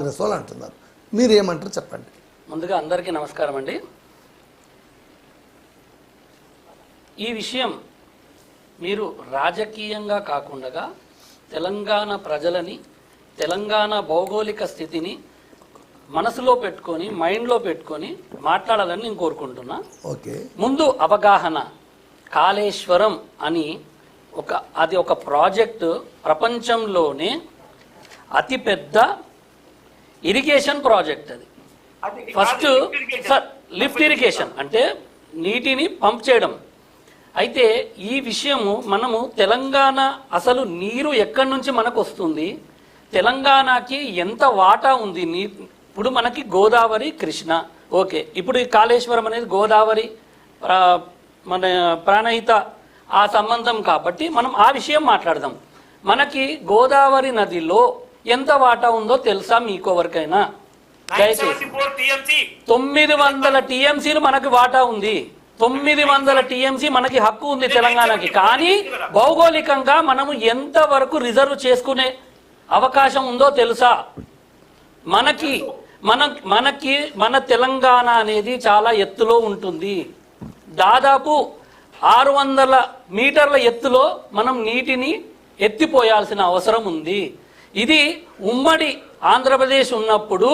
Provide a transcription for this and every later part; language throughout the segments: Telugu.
వాళ్ళు అంటున్నారు. మీరేమంటారు చెప్పండి. ముందుగా అందరికీ నమస్కారం అండి. ఈ విషయం మీరు రాజకీయంగా కాకుండా తెలంగాణ ప్రజలని, తెలంగాణ భౌగోళిక స్థితిని మనసులో పెట్టుకొని, మైండ్లో పెట్టుకొని మాట్లాడాలని నేను కోరుకుంటున్నా. ఓకే, ముందు అవగాహన. కాళేశ్వరం అని అది ఒక ప్రాజెక్టు, ప్రపంచంలోనే అతిపెద్ద ఇరిగేషన్ ప్రాజెక్ట్. అది ఫస్ట్ లిఫ్ట్ ఇరిగేషన్ అంటే నీటిని పంప్ చేయడం. అయితే ఈ విషయము మనము తెలంగాణ అసలు నీరు ఎక్కడి నుంచి మనకు వస్తుంది, తెలంగాణకి ఎంత వాటా ఉంది. ఇప్పుడు మనకి గోదావరి, కృష్ణ, ఓకే. ఇప్పుడు ఈ కాళేశ్వరం అనేది గోదావరి మన ప్రాణహిత ఆ సంబంధం కాబట్టి మనం ఆ విషయం మాట్లాడదాం. మనకి గోదావరి నదిలో ఎంత వాటా ఉందో తెలుసా మీకెవరికైనా? దయచేసి 900 టీఎంసీలు మనకి వాటా ఉంది. 900 టీఎంసీ మనకి హక్కు ఉంది తెలంగాణకి. కానీ భౌగోళికంగా మనము ఎంత వరకు రిజర్వ్ చేసుకునే అవకాశం ఉందో తెలుసా? మన తెలంగాణ అనేది చాలా ఎత్తులో ఉంటుంది. దాదాపు 600 మీటర్ల ఎత్తులో మనం నీటిని ఎత్తిపోయాల్సిన అవసరం ఉంది. ఇది ఉమ్మడి ఆంధ్రప్రదేశ్ ఉన్నప్పుడు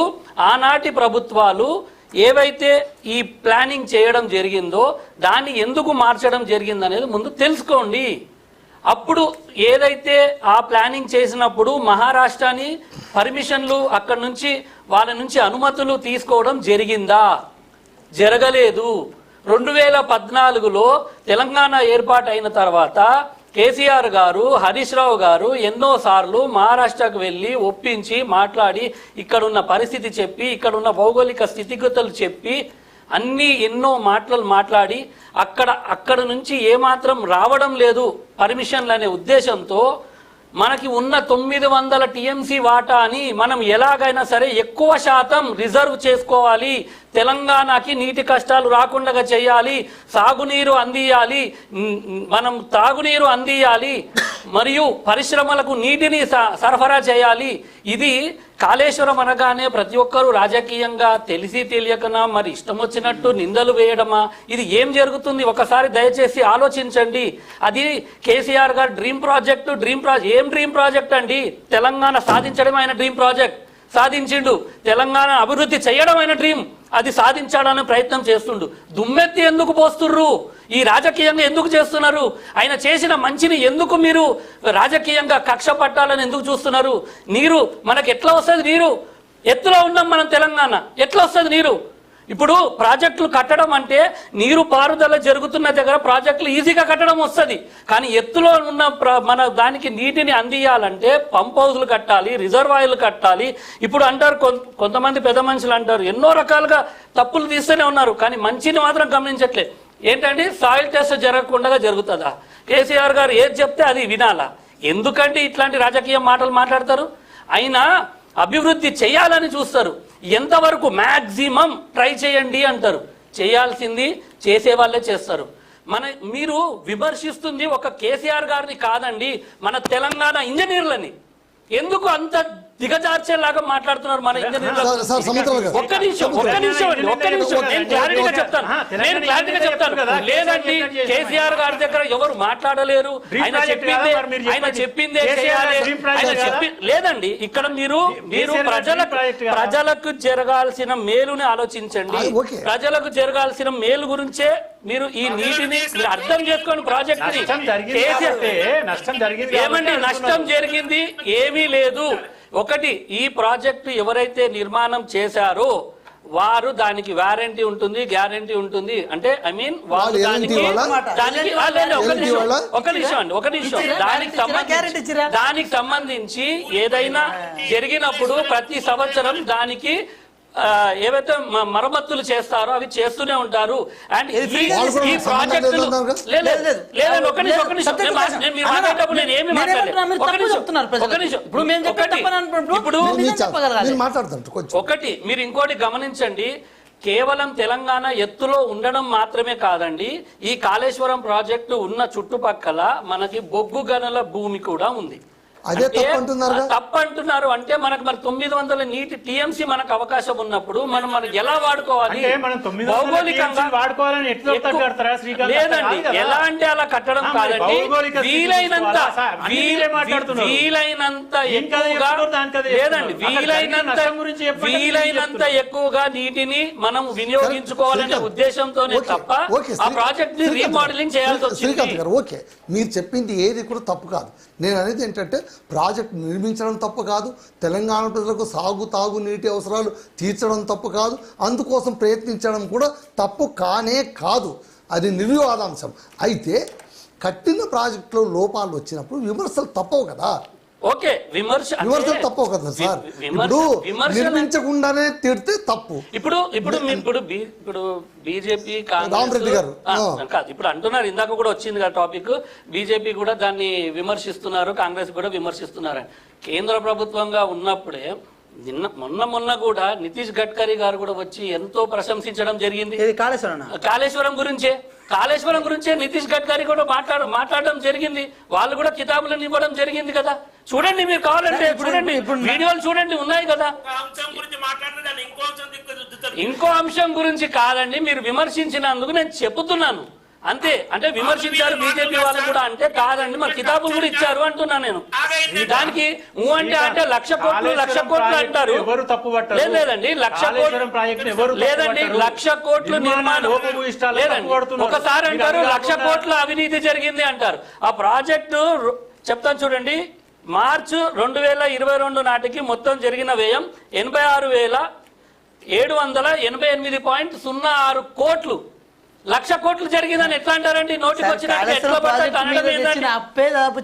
ఆనాటి ప్రభుత్వాలు ఏవైతే ఈ ప్లానింగ్ చేయడం జరిగిందో దాన్ని ఎందుకు మార్చడం జరిగిందనేది ముందు తెలుసుకోండి. అప్పుడు ఏదైతే ఆ ప్లానింగ్ చేసినప్పుడు మహారాష్ట్రని పర్మిషన్లు అక్కడి నుంచి వాళ్ళ నుంచి అనుమతులు తీసుకోవడం జరిగిందా? జరగలేదు. 2014లో తెలంగాణ ఏర్పాటు అయిన తర్వాత కేసీఆర్ గారు, హరీష్ రావు గారు ఎన్నోసార్లు మహారాష్ట్రకు వెళ్ళి ఒప్పించి మాట్లాడి ఇక్కడున్న పరిస్థితి చెప్పి, ఇక్కడున్న భౌగోళిక స్థితిగతులు చెప్పి ఎన్నో మాట్లాడి అక్కడ నుంచి ఏమాత్రం రావడం లేదు పర్మిషన్లు అనే ఉద్దేశంతో మనకి ఉన్న 900 టీఎంసీ వాటాని మనం ఎలాగైనా సరే ఎక్కువ శాతం రిజర్వ్ చేసుకోవాలి. తెలంగాణకి నీటి కష్టాలు రాకుండా చేయాలి, సాగునీరు అందియాలి, మనం తాగునీరు అందియాలి, మరియు పరిశ్రమలకు నీటిని సరఫరా చేయాలి. ఇది కాళేశ్వరం అనగానే ప్రతి ఒక్కరూ రాజకీయంగా తెలిసి తెలియకనా మరి ఇష్టం వచ్చినట్టు నిందలు వేయడమా? ఇది ఏం జరుగుతుంది ఒకసారి దయచేసి ఆలోచించండి. అది కేసీఆర్ గారు డ్రీమ్ ప్రాజెక్ట్. ఏం డ్రీమ్ ప్రాజెక్ట్ అండి? తెలంగాణ సాధించడం ఆయన డ్రీమ్ ప్రాజెక్ట్ సాధించిండు. తెలంగాణ అభివృద్ధి చేయడం ఆయన డ్రీమ్, అది సాధించాలని ప్రయత్నం చేస్తుండు. దుమ్మెత్తి ఎందుకు పోస్తుర్రు? ఈ రాజకీయంగా ఎందుకు చేస్తున్నారు? ఆయన చేసిన మంచిని ఎందుకు మీరు రాజకీయంగా కక్ష పట్టాలని ఎందుకు చూస్తున్నారు? నీరు మనకు ఎట్లా వస్తుంది? నీరు ఎత్తులో ఉన్నాం మనం తెలంగాణ, ఎట్లా వస్తుంది నీరు? ఇప్పుడు ప్రాజెక్టులు కట్టడం అంటే నీరు పారుదల జరుగుతున్న దగ్గర ప్రాజెక్టులు ఈజీగా కట్టడం వస్తుంది. కానీ ఎత్తులో ఉన్న మన దానికి నీటిని అందియాలంటే పంప్ హౌస్లు కట్టాలి, రిజర్వాయర్లు కట్టాలి. ఇప్పుడు అంటారు కొంతమంది పెద్ద మనుషులు అంటారు ఎన్నో రకాలుగా తప్పులు తీస్తూనే ఉన్నారు, కానీ మంచిని మాత్రం గమనించట్లేదు. ఏంటంటే సాయిల్ టెస్ట్ జరగకుండా జరుగుతుందా? కేసీఆర్ గారు ఏది చెప్తే అది వినాలా? ఎందుకంటే ఇట్లాంటి రాజకీయ మాటలు మాట్లాడతారు? అయినా అభివృద్ధి చేయాలని చూస్తారు. ఎంతవరకు మ్యాక్సిమం ట్రై చేయండి అంటారు. చేయాల్సింది చేసే వాళ్ళే చేస్తారు. మీరు విమర్శిస్తుంది ఒక కేసీఆర్ గారిని కాదండి, మన తెలంగాణ ఇంజనీర్లని. ఎందుకు అంత దిగజార్చేలాగా మాట్లాడుతున్నారు మన ఇంజనీర్లు? ఒక్క నిమిషం నేను క్లారిటీగా చెప్తాను. లేదండి, కేసీఆర్ గారి దగ్గర ఎవరు మాట్లాడలేరు, ఆయన చెప్పిందే చేయాలి. లేదండి, ఇక్కడ మీరు ప్రజలకు జరగాల్సిన మేలుని ఆలోచించండి. ప్రజలకు జరగాల్సిన మేలు గురించే మీరు ఈ నీటిని అర్థం చేసుకొని ప్రాజెక్ట్ ఏమండి నష్టం జరిగింది ఏమీ లేదు. ఒకటి, ఈ ప్రాజెక్టు ఎవరైతే నిర్మాణం చేశారో వారు దానికి వారంటీ ఉంటుంది, గ్యారంటీ ఉంటుంది. అంటే ఐ మీన్ వాళ్ళు దానికి సంబంధించి ఏదైనా జరిగినప్పుడు ప్రతి సంవత్సరం దానికి ఏవైతే మరమ్మతులు చేస్తారో అవి చేస్తూనే ఉంటారు. అండ్ ఈ ప్రాజెక్టులు ఒకటి మీరు ఇంకోటి గమనించండి. కేవలం తెలంగాణ ఎత్తులో ఉండడం మాత్రమే కాదండి, ఈ కాళేశ్వరం ప్రాజెక్టు ఉన్న చుట్టుపక్కల మనకి బొగ్గు గనుల భూమి కూడా ఉంది. అదే అంటే తప్పు అంటున్నారుగా. తప్పు అంటున్నారు అంటే మనకు మరి 900 నీటి టీఎంసీ మనకు అవకాశం ఉన్నప్పుడు మనకి ఎలా వాడుకోవాలి? అంటే మనం 900 భౌగోళికంగా TMC వాడుకోవాలని ఎట్లా ఎక్కువ- కడతారా శ్రీకాంత్? లేదండి, కాదు కదా. ఎలా అంటే అలా కట్టడం ఆ, మరి కాదండి. భౌగోళిక స్థితి వీలైనంత చూసుకోవాలా? సార్, అన్ని మీరే మాట్లాడుతున్నారు. వీలైనంత దీనికి అదే ఎక్కువగా చెప్తున్నారు, దానికి అదే లేదండి, చెప్తున్నారు. అక్కడ జరిగిన నష్టం గురించి చెప్పండి, వీలైనంత ఎక్కువగా నీటిని మనం వినియోగించుకోవాలనే శ్రీకాంత్, ఉద్దేశంతోనే ఓకే, తప్ప ఓకే, ఆ ప్రాజెక్ట్ ని శ్రీకాంత్ రీమోడలింగ్ చేయాల్సి గారు, వచ్చింది. శ్రీకాంత్ గారు, ఓకే, మీరు చెప్పింది ఏది కూడా తప్పు కాదు. నేను అనేది ఏంటంటే ప్రాజెక్ట్ నిర్మించడం తప్పు కాదు, తెలంగాణ ప్రజలకు తాగు నీటి అవసరాలు తీర్చడం తప్పు కాదు, అందుకోసం ప్రయత్నించడం కూడా తప్పు కానే కాదు. అది నిర్వివాదాంశం. అయితే కట్టిన ప్రాజెక్టులో లోపాలు వచ్చినప్పుడు విమర్శలు తప్పవు కదా. ఓకే, విమర్శలు తప్పవు కదా సార్. ఇప్పుడు నిర్మించకుండానే తిడితే తప్పు. ఇప్పుడు బీజేపీ రామరెడ్డి గారు, కాదు, ఇప్పుడు అంటున్నారు, ఇందాక కూడా వచ్చింది కదా టాపిక్, బీజేపీ కూడా దాన్ని విమర్శిస్తున్నారు, కాంగ్రెస్ కూడా విమర్శిస్తున్నారు. కేంద్ర ప్రభుత్వంగా ఉన్నప్పుడే మొన్న కూడా నితీష్ గడ్కరీ గారు కూడా వచ్చి ఎంతో ప్రశంసించడం జరిగింది. కాళేశ్వరం గురించే నితీష్ గడ్కరీ కూడా మాట్లాడడం జరిగింది. వాళ్ళు కూడా కితాబులను ఇవ్వడం జరిగింది కదా. చూడండి, మీరు కావాలంటే చూడండి, వీడియోలు చూడండి, ఉన్నాయి కదా. ఇంకో అంశం గురించి కాదండి, మీరు విమర్శించినందుకు నేను చెబుతున్నాను అంతే. అంటే విమర్శించారు బీజేపీ వాళ్ళు కూడా అంటే కాదండి, మరి కితాబులు కూడా ఇచ్చారు అంటున్నా నేను. దానికి అంటే 1,00,000 కోట్లు అంటారు. లేదండి, 1,00,000 కోట్లు లేదండి, 1,00,000 కోట్లు నిర్మాణం లేదండి. ఒకసారి అంటారు 1,00,000 కోట్ల అవినీతి జరిగింది అంటారు. ఆ ప్రాజెక్టు చెప్తాను చూడండి. మార్చి 2022 నాటికి మొత్తం జరిగిన వ్యయం 86,788.06 కోట్లు. 1,00,000 కోట్లు జరిగిందని ఎట్లా అంటారండి? నోటికి వచ్చినట్టు ఎట్లా పడతాయి అనడం ఏంటంటే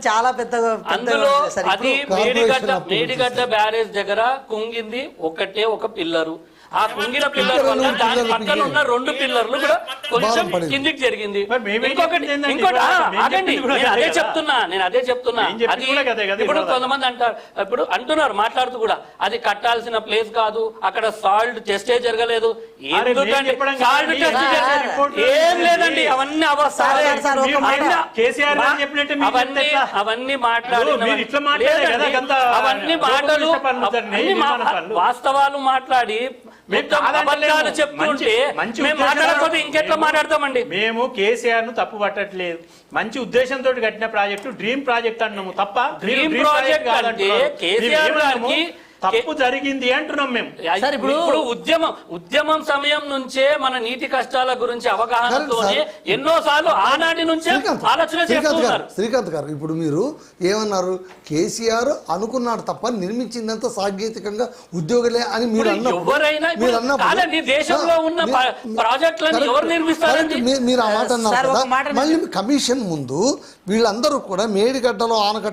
చాలా పెద్ద అందులో అది మేడిగడ్డ బ్యారేజ్ దగ్గర కుంగింది ఒక పిల్లరు. ఆ కుంగిన పిల్లర్ వల్ల దాని పక్కన ఉన్న 2 పిల్లర్లు కూడా కొంచెం కిందికి జరిగింది. ఇంకోటి ఆగండి, నేను అదే చెప్తున్నా. అది ఇప్పుడు కొంతమంది ఇప్పుడు అంటున్నారు మాట్లాడుతూ కూడా, అది కట్టాల్సిన ప్లేస్ కాదు, అక్కడ సాల్ట్ టెస్టే జరగలేదు. ఎందుకంటే సాల్ట్ టెస్ట్ ఏం లేదండి, అవన్నీ అవన్నీ వాస్తవాలు మాట్లాడి అబద్ధాలు చెప్తుంటే మేము మాట్లాడకపోతే ఇంకెట్లా మాట్లాడతామండి? మేము కేసీఆర్ ను తప్పు పట్టట్లేదు. మంచి ఉద్దేశంతో కట్టిన ప్రాజెక్టు డ్రీమ్ ప్రాజెక్ట్ అన్నాము తప్ప డ్రీమ్ ప్రాజెక్ట్ అంటే కేసీఆర్ గారికి తప్పు జరిగింది అంటున్నాం మేము. ఇప్పుడు ఉద్యమం సమయం నుంచే మన నీటి కష్టాల గురించి అవగాహనతోనే ఎన్నోసార్లు ఆనాటి నుంచే ఆలోచన చేస్తున్నారు. శ్రీకాంత్ గారు, ఇప్పుడు మీరు ఏమన్నారు? కేసీఆర్ అనుకున్నాడు తప్ప నిర్మించిందంత సాంకేతికంగా ఉద్యోగులే అని మీరు అన్నప్పుడు దేశంలో ఉన్న ప్రాజెక్టులను ఎవరు నిర్మిస్తారండి? మీరు ఆ మాట అన్నారు కదా. మళ్ళీ కమిషన్ ముందు వీళ్ళందరూ కూడా మేడిగడ్డలో ఆనకట్ట